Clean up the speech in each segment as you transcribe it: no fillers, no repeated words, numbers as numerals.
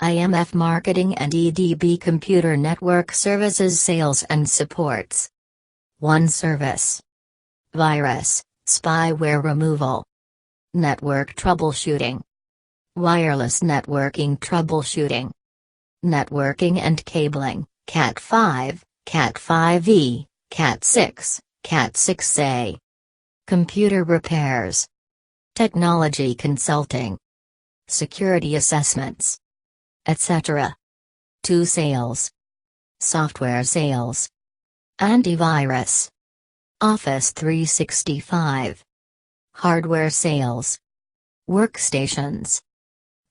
IMF Marketing and EDB Computer Network Services Sales and Supports. 1 Service. Virus, spyware removal. Network troubleshooting. Wireless networking troubleshooting. Networking and cabling, Cat5, Cat5e, Cat6, Cat6a. Computer repairs. Technology consulting. Security assessments. Etc. 2 Sales. Software sales. Antivirus. Office 365. Hardware sales. Workstations.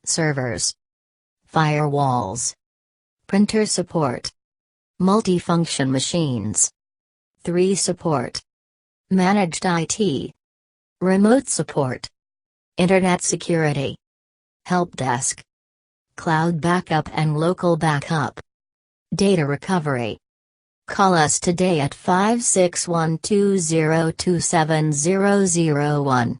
Servers. Firewalls. Printer support. Multifunction machines. 3 Support. Managed IT. Remote support. Internet security. Help desk. Cloud backup and local backup. Data recovery. Call us today at 56120270001.